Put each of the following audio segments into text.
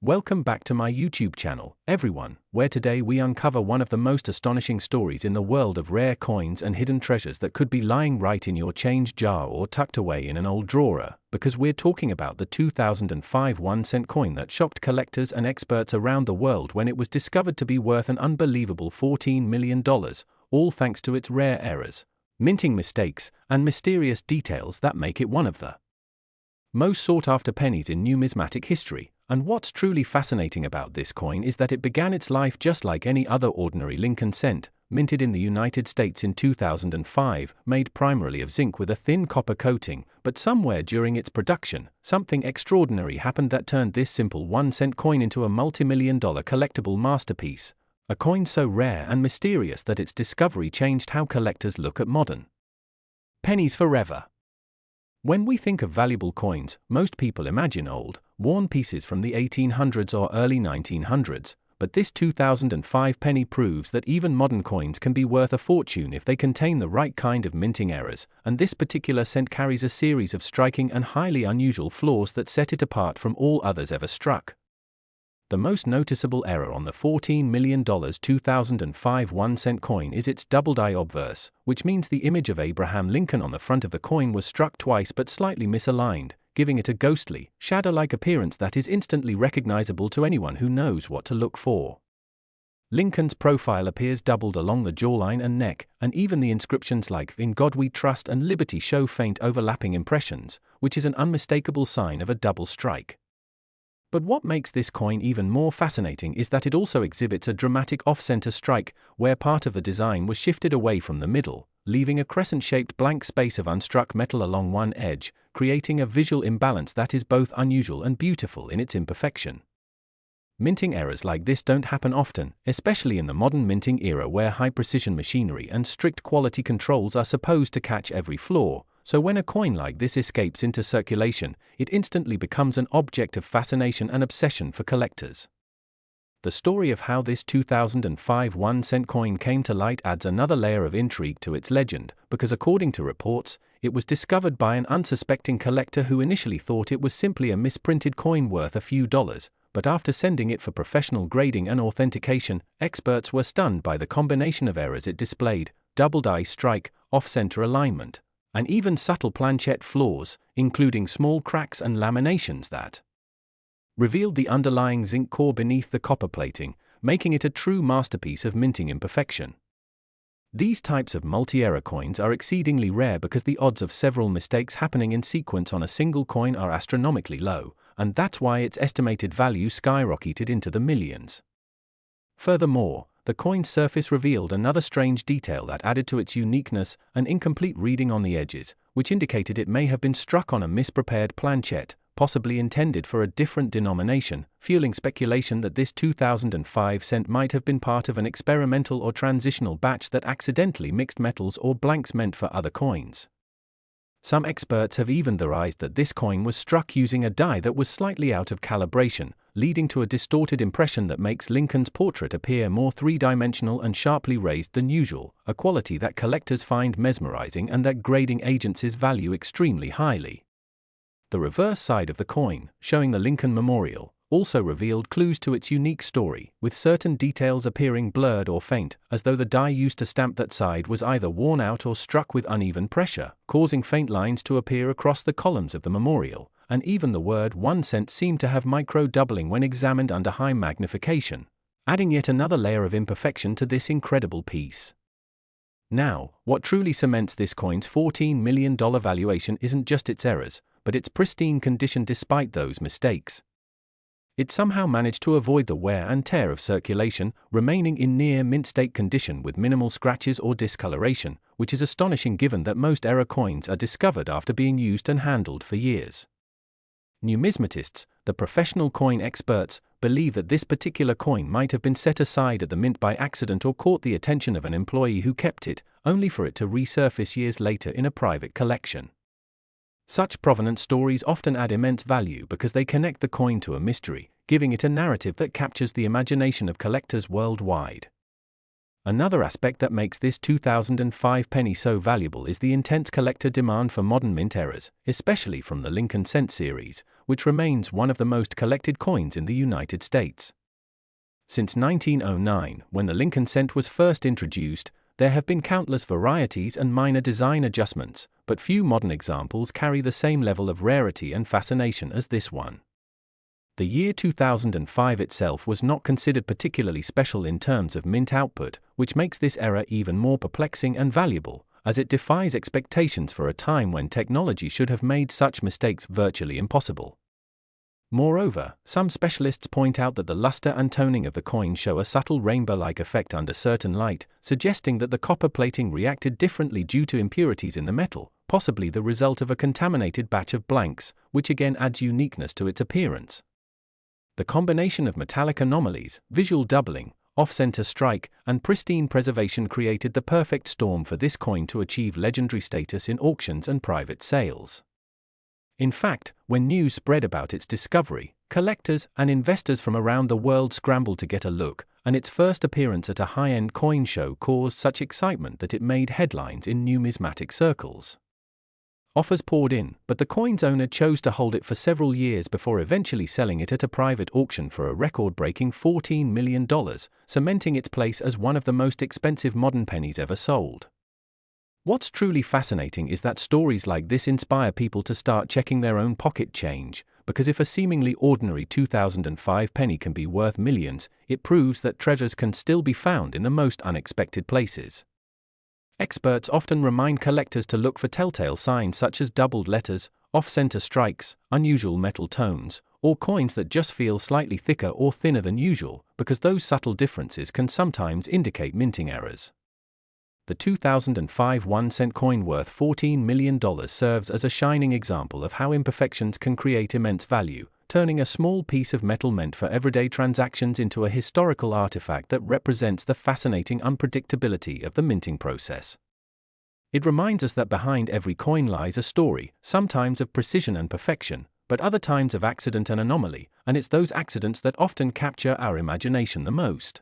Welcome back to my YouTube channel, everyone, where today we uncover one of the most astonishing stories in the world of rare coins and hidden treasures that could be lying right in your change jar or tucked away in an old drawer, because we're talking about the 2005 1-cent coin that shocked collectors and experts around the world when it was discovered to be worth an unbelievable $14 million, all thanks to its rare errors, minting mistakes, and mysterious details that make it one of the most sought-after pennies in numismatic history. And what's truly fascinating about this coin is that it began its life just like any other ordinary Lincoln cent, minted in the United States in 2005, made primarily of zinc with a thin copper coating, but somewhere during its production, something extraordinary happened that turned this simple 1-cent coin into a multi-million-dollar collectible masterpiece, a coin so rare and mysterious that its discovery changed how collectors look at modern pennies forever. When we think of valuable coins, most people imagine old, worn pieces from the 1800s or early 1900s, but this 2005 penny proves that even modern coins can be worth a fortune if they contain the right kind of minting errors, and this particular cent carries a series of striking and highly unusual flaws that set it apart from all others ever struck. The most noticeable error on the $14 million 2005 1-cent coin is its double-die obverse, which means the image of Abraham Lincoln on the front of the coin was struck twice but slightly misaligned, giving it a ghostly, shadow-like appearance that is instantly recognizable to anyone who knows what to look for. Lincoln's profile appears doubled along the jawline and neck, and even the inscriptions like "In God We Trust" and "Liberty" show faint overlapping impressions, which is an unmistakable sign of a double strike. But what makes this coin even more fascinating is that it also exhibits a dramatic off-center strike, where part of the design was shifted away from the middle, leaving a crescent-shaped blank space of unstruck metal along one edge, creating a visual imbalance that is both unusual and beautiful in its imperfection. Minting errors like this don't happen often, especially in the modern minting era where high-precision machinery and strict quality controls are supposed to catch every flaw. So when a coin like this escapes into circulation, it instantly becomes an object of fascination and obsession for collectors. The story of how this 2005 1-cent coin came to light adds another layer of intrigue to its legend, because according to reports, it was discovered by an unsuspecting collector who initially thought it was simply a misprinted coin worth a few dollars, but after sending it for professional grading and authentication, experts were stunned by the combination of errors it displayed: double-die strike, off-center alignment, and even subtle planchette flaws, including small cracks and laminations that revealed the underlying zinc core beneath the copper plating, making it a true masterpiece of minting imperfection. These types of multi-error coins are exceedingly rare because the odds of several mistakes happening in sequence on a single coin are astronomically low, and that's why its estimated value skyrocketed into the millions. Furthermore, the coin's surface revealed another strange detail that added to its uniqueness: an incomplete reading on the edges, which indicated it may have been struck on a misprepared planchette, possibly intended for a different denomination, fueling speculation that this 2005 cent might have been part of an experimental or transitional batch that accidentally mixed metals or blanks meant for other coins. Some experts have even theorized that this coin was struck using a die that was slightly out of calibration, leading to a distorted impression that makes Lincoln's portrait appear more three-dimensional and sharply raised than usual, a quality that collectors find mesmerizing and that grading agencies value extremely highly. The reverse side of the coin, showing the Lincoln Memorial, also revealed clues to its unique story, with certain details appearing blurred or faint, as though the die used to stamp that side was either worn out or struck with uneven pressure, causing faint lines to appear across the columns of the memorial, and even the word 1 cent seemed to have micro-doubling when examined under high magnification, adding yet another layer of imperfection to this incredible piece. Now, what truly cements this coin's $14 million valuation isn't just its errors, but its pristine condition despite those mistakes. It somehow managed to avoid the wear and tear of circulation, remaining in near mint-state condition with minimal scratches or discoloration, which is astonishing given that most error coins are discovered after being used and handled for years. Numismatists, the professional coin experts, believe that this particular coin might have been set aside at the mint by accident or caught the attention of an employee who kept it, only for it to resurface years later in a private collection. Such provenance stories often add immense value because they connect the coin to a mystery, giving it a narrative that captures the imagination of collectors worldwide. Another aspect that makes this 2005 penny so valuable is the intense collector demand for modern mint errors, especially from the Lincoln cent series, which remains one of the most collected coins in the United States. Since 1909, when the Lincoln cent was first introduced, there have been countless varieties and minor design adjustments, but few modern examples carry the same level of rarity and fascination as this one. The year 2005 itself was not considered particularly special in terms of mint output, which makes this era even more perplexing and valuable, as it defies expectations for a time when technology should have made such mistakes virtually impossible. Moreover, some specialists point out that the luster and toning of the coin show a subtle rainbow-like effect under certain light, suggesting that the copper plating reacted differently due to impurities in the metal, possibly the result of a contaminated batch of blanks, which again adds uniqueness to its appearance. The combination of metallic anomalies, visual doubling, off-center strike, and pristine preservation created the perfect storm for this coin to achieve legendary status in auctions and private sales. In fact, when news spread about its discovery, collectors and investors from around the world scrambled to get a look, and its first appearance at a high-end coin show caused such excitement that it made headlines in numismatic circles. Offers poured in, but the coin's owner chose to hold it for several years before eventually selling it at a private auction for a record-breaking $14 million, cementing its place as one of the most expensive modern pennies ever sold. What's truly fascinating is that stories like this inspire people to start checking their own pocket change, because if a seemingly ordinary 2005 penny can be worth millions, it proves that treasures can still be found in the most unexpected places. Experts often remind collectors to look for telltale signs such as doubled letters, off-center strikes, unusual metal tones, or coins that just feel slightly thicker or thinner than usual, because those subtle differences can sometimes indicate minting errors. The 2005 1-cent coin worth $14 million serves as a shining example of how imperfections can create immense value, turning a small piece of metal meant for everyday transactions into a historical artifact that represents the fascinating unpredictability of the minting process. It reminds us that behind every coin lies a story, sometimes of precision and perfection, but other times of accident and anomaly, and it's those accidents that often capture our imagination the most.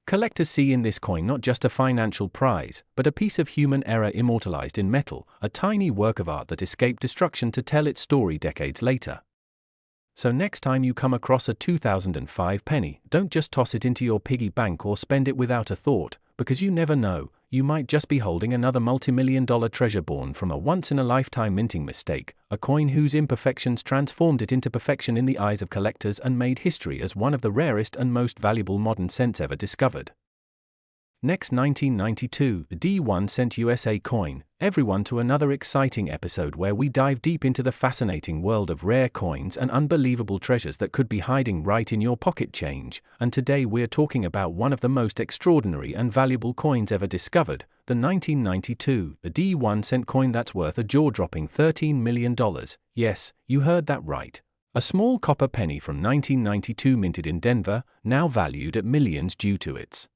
Collectors see in this coin not just a financial prize, but a piece of human error immortalized in metal, a tiny work of art that escaped destruction to tell its story decades later. So next time you come across a 2005 penny, don't just toss it into your piggy bank or spend it without a thought, because you never know, you might just be holding another multi-million-dollar treasure born from a once-in-a-lifetime minting mistake, a coin whose imperfections transformed it into perfection in the eyes of collectors and made history as one of the rarest and most valuable modern cents ever discovered. Next, 1992, the D1 cent USA coin, everyone to another exciting episode where we dive deep into the fascinating world of rare coins and unbelievable treasures that could be hiding right in your pocket change, and today we're talking about one of the most extraordinary and valuable coins ever discovered, the 1992, the D1 cent coin that's worth a jaw-dropping $13 million, yes, you heard that right. A small copper penny from 1992 minted in Denver, now valued at millions due to its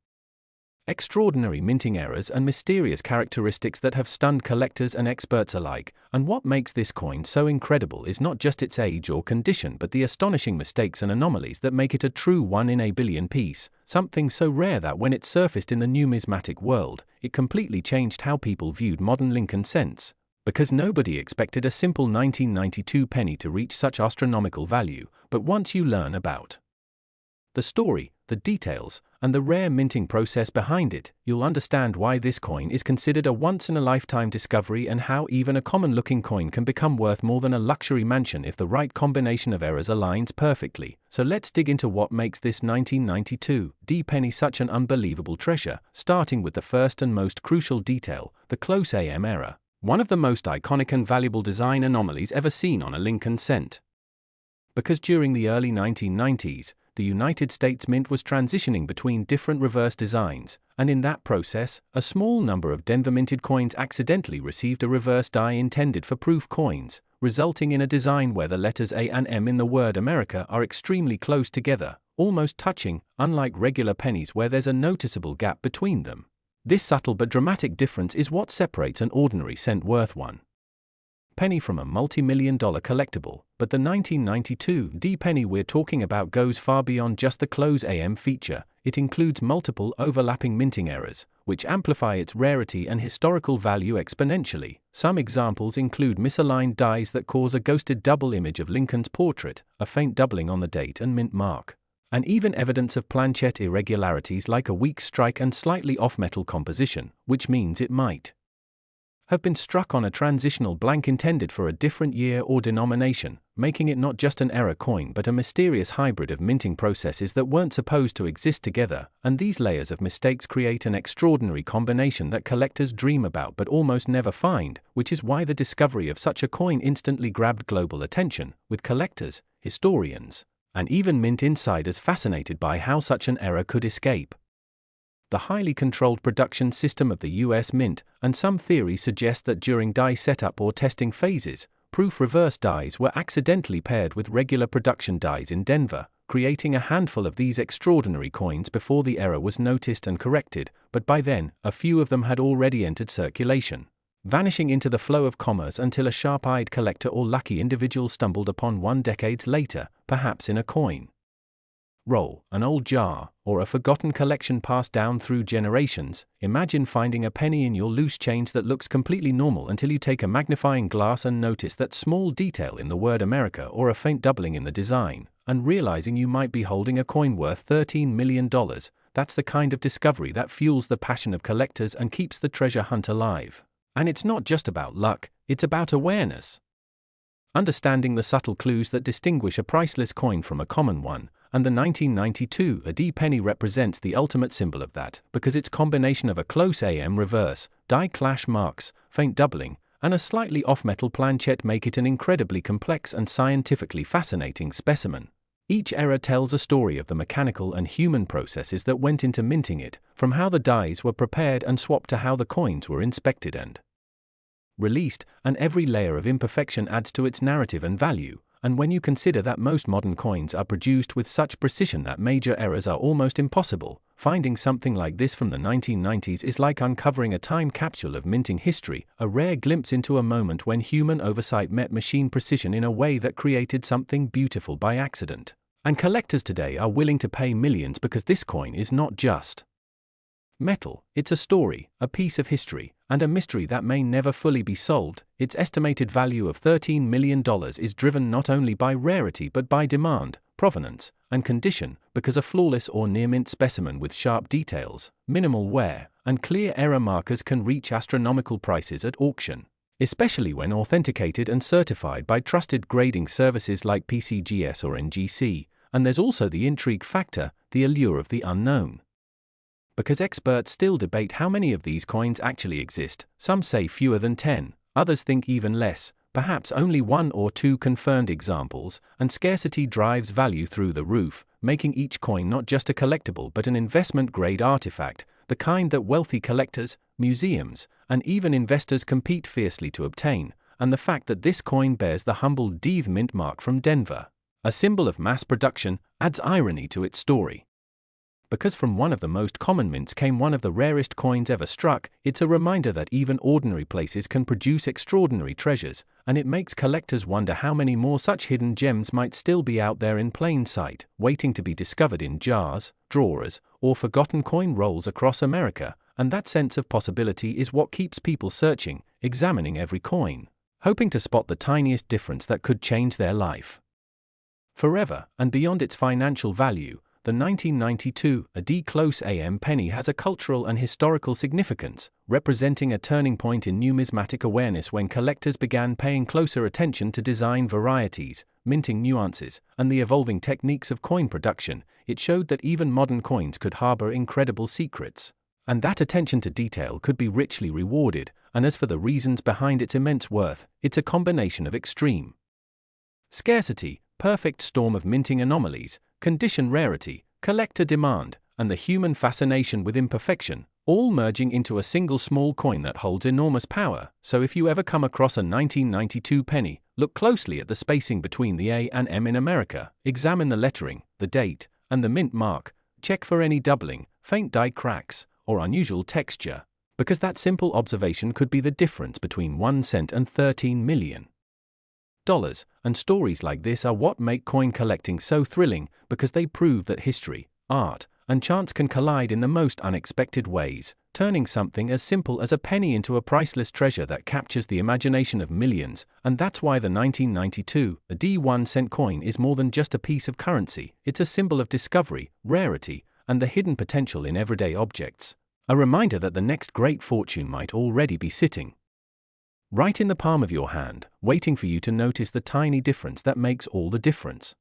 extraordinary minting errors and mysterious characteristics that have stunned collectors and experts alike, and what makes this coin so incredible is not just its age or condition but the astonishing mistakes and anomalies that make it a true 1 in a billion piece, something so rare that when it surfaced in the numismatic world, it completely changed how people viewed modern Lincoln cents, because nobody expected a simple 1992 penny to reach such astronomical value, but once you learn about the story, the details, and the rare minting process behind it, you'll understand why this coin is considered a once-in-a-lifetime discovery and how even a common-looking coin can become worth more than a luxury mansion if the right combination of errors aligns perfectly. So let's dig into what makes this 1992 D penny such an unbelievable treasure, starting with the first and most crucial detail, the close AM error, one of the most iconic and valuable design anomalies ever seen on a Lincoln cent. Because during the early 1990s, the United States Mint was transitioning between different reverse designs, and in that process, a small number of Denver-minted coins accidentally received a reverse die intended for proof coins, resulting in a design where the letters A and M in the word America are extremely close together, almost touching, unlike regular pennies where there's a noticeable gap between them. This subtle but dramatic difference is what separates an ordinary cent worth one penny from a multi-million-dollar collectible, but the 1992 D penny we're talking about goes far beyond just the close AM feature. It includes multiple overlapping minting errors, which amplify its rarity and historical value exponentially. Some examples include misaligned dies that cause a ghosted double image of Lincoln's portrait, a faint doubling on the date and mint mark, and even evidence of planchette irregularities like a weak strike and slightly off metal composition, which means it might have been struck on a transitional blank intended for a different year or denomination, making it not just an error coin but a mysterious hybrid of minting processes that weren't supposed to exist together. And these layers of mistakes create an extraordinary combination that collectors dream about but almost never find, which is why the discovery of such a coin instantly grabbed global attention, with collectors, historians, and even mint insiders fascinated by how such an error could escape the highly controlled production system of the US Mint, and some theories suggest that during die setup or testing phases, proof reverse dies were accidentally paired with regular production dies in Denver, creating a handful of these extraordinary coins before the error was noticed and corrected, but by then, a few of them had already entered circulation, vanishing into the flow of commerce until a sharp-eyed collector or lucky individual stumbled upon one decades later, perhaps in a coin roll, an old jar, or a forgotten collection passed down through generations. Imagine finding a penny in your loose change that looks completely normal until you take a magnifying glass and notice that small detail in the word America or a faint doubling in the design, and realizing you might be holding a coin worth $13 million. That's the kind of discovery that fuels the passion of collectors and keeps the treasure hunt alive. And it's not just about luck, it's about awareness. Understanding the subtle clues that distinguish a priceless coin from a common one, and the 1992 D penny represents the ultimate symbol of that, because its combination of a close AM reverse, die clash marks, faint doubling, and a slightly off-metal planchette make it an incredibly complex and scientifically fascinating specimen. Each error tells a story of the mechanical and human processes that went into minting it, from how the dies were prepared and swapped to how the coins were inspected and released, and every layer of imperfection adds to its narrative and value. And when you consider that most modern coins are produced with such precision that major errors are almost impossible, finding something like this from the 1990s is like uncovering a time capsule of minting history, a rare glimpse into a moment when human oversight met machine precision in a way that created something beautiful by accident. And collectors today are willing to pay millions because this coin is not just metal, it's a story, a piece of history, and a mystery that may never fully be solved. Its estimated value of $13 million is driven not only by rarity but by demand, provenance, and condition, because a flawless or near-mint specimen with sharp details, minimal wear, and clear error markers can reach astronomical prices at auction, especially when authenticated and certified by trusted grading services like PCGS or NGC. And there's also the intrigue factor, the allure of the unknown. Because experts still debate how many of these coins actually exist, some say fewer than 10, others think even less, perhaps only 1 or 2 confirmed examples, and scarcity drives value through the roof, making each coin not just a collectible but an investment-grade artifact, the kind that wealthy collectors, museums, and even investors compete fiercely to obtain. And the fact that this coin bears the humble D mint mark from Denver, a symbol of mass production, adds irony to its story. Because from one of the most common mints came one of the rarest coins ever struck, it's a reminder that even ordinary places can produce extraordinary treasures, and it makes collectors wonder how many more such hidden gems might still be out there in plain sight, waiting to be discovered in jars, drawers, or forgotten coin rolls across America. And that sense of possibility is what keeps people searching, examining every coin, hoping to spot the tiniest difference that could change their life forever. And beyond its financial value, the 1992 D close AM penny has a cultural and historical significance, representing a turning point in numismatic awareness when collectors began paying closer attention to design varieties, minting nuances, and the evolving techniques of coin production. It showed that even modern coins could harbor incredible secrets, and that attention to detail could be richly rewarded. And as for the reasons behind its immense worth, it's a combination of extreme scarcity, perfect storm of minting anomalies, condition rarity, collector demand, and the human fascination with imperfection, all merging into a single small coin that holds enormous power. So if you ever come across a 1992 penny, look closely at the spacing between the A and M in America, examine the lettering, the date, and the mint mark, check for any doubling, faint die cracks, or unusual texture. Because that simple observation could be the difference between 1 cent and $13 million. And stories like this are what make coin collecting so thrilling, because they prove that history, art, and chance can collide in the most unexpected ways, turning something as simple as a penny into a priceless treasure that captures the imagination of millions. And that's why the 1992 1 cent coin is more than just a piece of currency. It's a symbol of discovery, rarity, and the hidden potential in everyday objects. A reminder that the next great fortune might already be sitting right in the palm of your hand, waiting for you to notice the tiny difference that makes all the difference.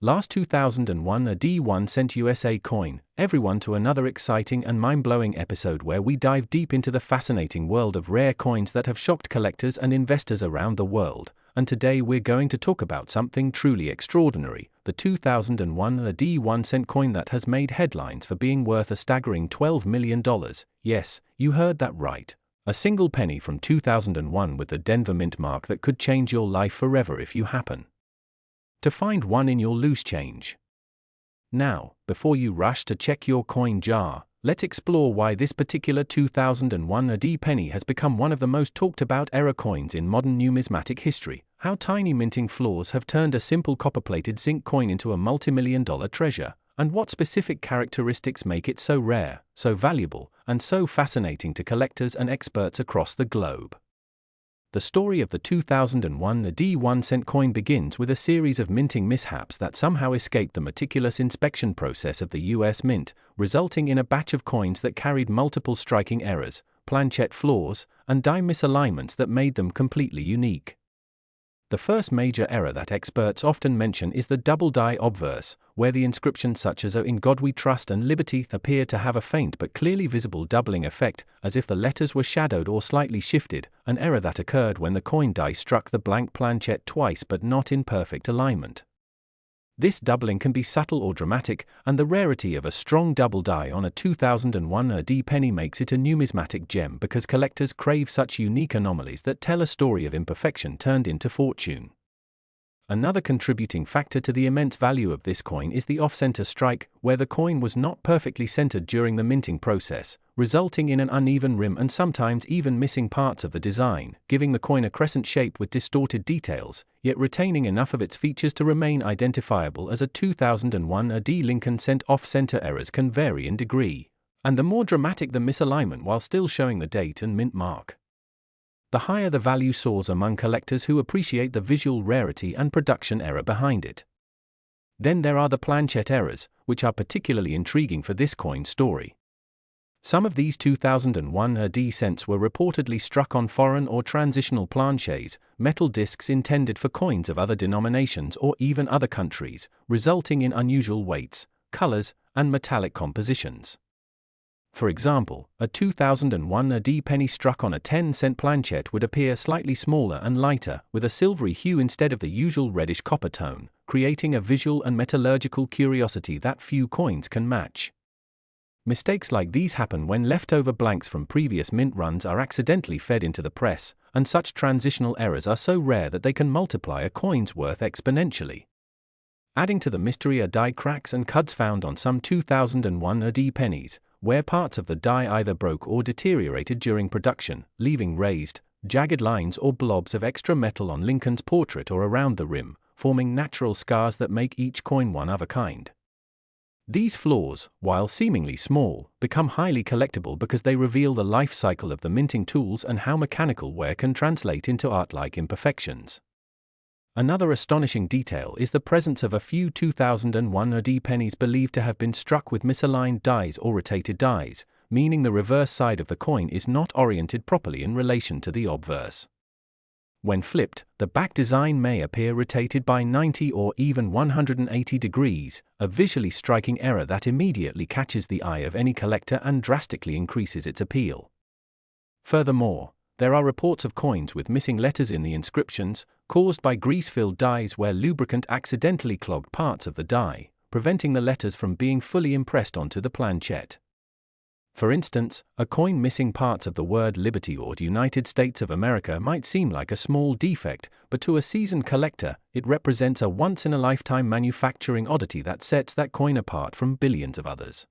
Last 2001 a 1 cent USA coin, everyone, to another exciting and mind-blowing episode where we dive deep into the fascinating world of rare coins that have shocked collectors and investors around the world. And today we're going to talk about something truly extraordinary, the 2001 a 1 cent coin that has made headlines for being worth a staggering $12 million. Yes, you heard that right. A single penny from 2001 with the Denver Mint mark that could change your life forever if you happen to find one in your loose change. Now, before you rush to check your coin jar, let's explore why this particular 2001 a penny has become one of the most talked about era coins in modern numismatic history, how tiny minting flaws have turned a simple copper-plated zinc coin into a multi-million-dollar treasure, and what specific characteristics make it so rare, so valuable, and so fascinating to collectors and experts across the globe. The story of the 2001 a 1 cent coin begins with a series of minting mishaps that somehow escaped the meticulous inspection process of the US Mint, resulting in a batch of coins that carried multiple striking errors, planchette flaws, and die misalignments that made them completely unique. The first major error that experts often mention is the double die obverse, where the inscriptions such as "O in God we trust" and "Liberty" appear to have a faint but clearly visible doubling effect, as if the letters were shadowed or slightly shifted, an error that occurred when the coin die struck the blank planchette twice but not in perfect alignment. This doubling can be subtle or dramatic, and the rarity of a strong double die on a 2001 a penny makes it a numismatic gem because collectors crave such unique anomalies that tell a story of imperfection turned into fortune. Another contributing factor to the immense value of this coin is the off-center strike, where the coin was not perfectly centered during the minting process, resulting in an uneven rim and sometimes even missing parts of the design, giving the coin a crescent shape with distorted details, yet retaining enough of its features to remain identifiable as a 2001 a Lincoln cent. Off-center errors can vary in degree, and the more dramatic the misalignment while still showing the date and mint mark, the higher the value soars among collectors who appreciate the visual rarity and production error behind it. Then there are the planchette errors, which are particularly intriguing for this coin story. Some of these 2001 a cents were reportedly struck on foreign or transitional planchets, metal discs intended for coins of other denominations or even other countries, resulting in unusual weights, colors, and metallic compositions. For example, a 2001 a penny struck on a 10-cent planchette would appear slightly smaller and lighter, with a silvery hue instead of the usual reddish copper tone, creating a visual and metallurgical curiosity that few coins can match. Mistakes like these happen when leftover blanks from previous mint runs are accidentally fed into the press, and such transitional errors are so rare that they can multiply a coin's worth exponentially. Adding to the mystery are die cracks and cuts found on some 2001 a pennies, where parts of the die either broke or deteriorated during production, leaving raised, jagged lines or blobs of extra metal on Lincoln's portrait or around the rim, forming natural scars that make each coin one of a kind. These flaws, while seemingly small, become highly collectible because they reveal the life cycle of the minting tools and how mechanical wear can translate into art-like imperfections. Another astonishing detail is the presence of a few 2001 a pennies believed to have been struck with misaligned dies or rotated dies, meaning the reverse side of the coin is not oriented properly in relation to the obverse. When flipped, the back design may appear rotated by 90 or even 180 degrees, a visually striking error that immediately catches the eye of any collector and drastically increases its appeal. Furthermore, there are reports of coins with missing letters in the inscriptions, caused by grease-filled dies where lubricant accidentally clogged parts of the die, preventing the letters from being fully impressed onto the planchette. For instance, a coin missing parts of the word Liberty or United States of America might seem like a small defect, but to a seasoned collector, it represents a once-in-a-lifetime manufacturing oddity that sets that coin apart from billions of others.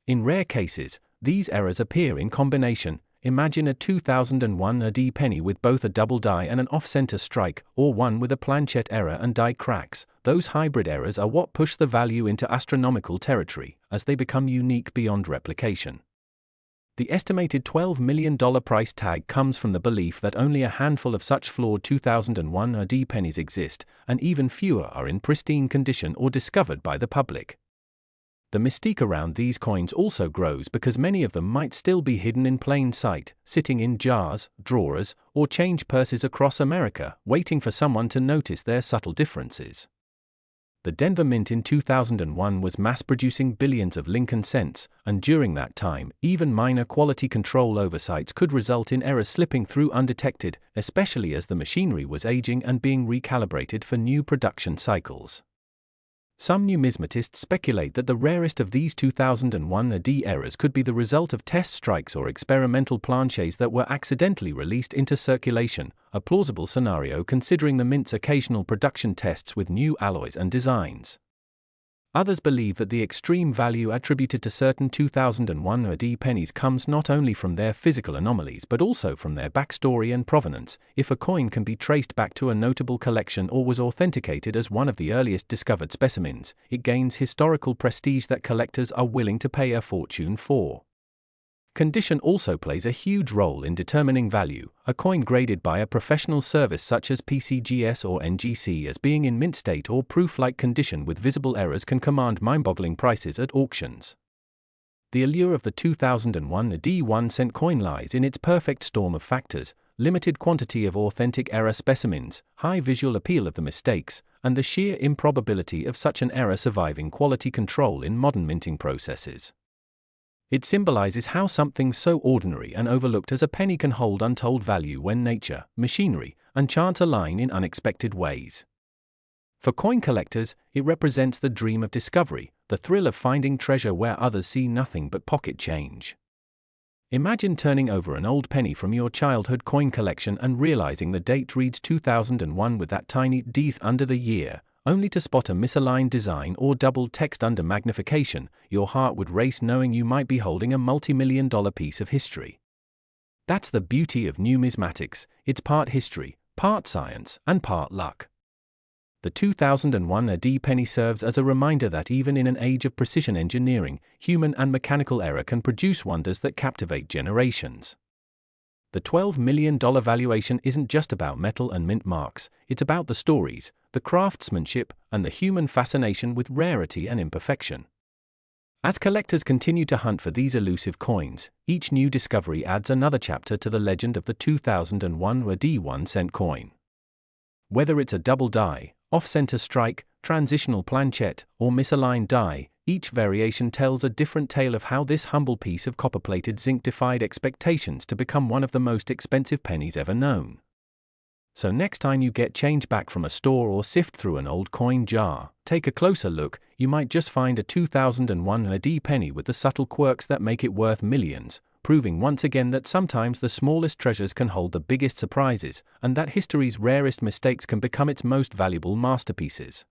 In rare cases, These errors appear in combination. Imagine a 2001 AD penny with both a double die and an off-center strike, or one with a planchette error and die cracks. Those hybrid errors are what push the value into astronomical territory, as they become unique beyond replication. The estimated $12 million price tag comes from the belief that only a handful of such flawed 2001 AD pennies exist, and even fewer are in pristine condition or discovered by the public. The mystique around these coins also grows because many of them might still be hidden in plain sight, sitting in jars, drawers, or change purses across America, waiting for someone to notice their subtle differences. The Denver Mint in 2001 was mass-producing billions of Lincoln cents, and during that time, even minor quality control oversights could result in errors slipping through undetected, especially as the machinery was aging and being recalibrated for new production cycles. Some numismatists speculate that the rarest of these 2001 AD errors could be the result of test strikes or experimental planches that were accidentally released into circulation, a plausible scenario considering the Mint's occasional production tests with new alloys and designs. Others believe that the extreme value attributed to certain 2001 AD pennies comes not only from their physical anomalies but also from their backstory and provenance. If a coin can be traced back to a notable collection or was authenticated as one of the earliest discovered specimens, it gains historical prestige that collectors are willing to pay a fortune for. Condition also plays a huge role in determining value. A coin graded by a professional service such as PCGS or NGC as being in mint state or proof-like condition with visible errors can command mind-boggling prices at auctions. The allure of the 2001 AD 1-cent coin lies in its perfect storm of factors: limited quantity of authentic error specimens, high visual appeal of the mistakes, and the sheer improbability of such an error surviving quality control in modern minting processes. It symbolizes how something so ordinary and overlooked as a penny can hold untold value when nature, machinery, and chance align in unexpected ways. For coin collectors, it represents the dream of discovery, the thrill of finding treasure where others see nothing but pocket change. Imagine turning over an old penny from your childhood coin collection and realizing the date reads 2001 with that tiny "th" under the year, only to spot a misaligned design or double text under magnification. Your heart would race knowing you might be holding a multi-million-dollar piece of history. That's the beauty of numismatics: it's part history, part science, and part luck. The 2001 AD penny serves as a reminder that even in an age of precision engineering, human and mechanical error can produce wonders that captivate generations. The $12 million valuation isn't just about metal and mint marks, it's about the stories, the craftsmanship, and the human fascination with rarity and imperfection. As collectors continue to hunt for these elusive coins, each new discovery adds another chapter to the legend of the 2001 AD 1-cent coin. Whether it's a double die, off-center strike, transitional planchette, or misaligned die, each variation tells a different tale of how this humble piece of copper-plated zinc defied expectations to become one of the most expensive pennies ever known. So next time you get change back from a store or sift through an old coin jar, take a closer look. You might just find a 2001 AD penny with the subtle quirks that make it worth millions, proving once again that sometimes the smallest treasures can hold the biggest surprises, and that history's rarest mistakes can become its most valuable masterpieces.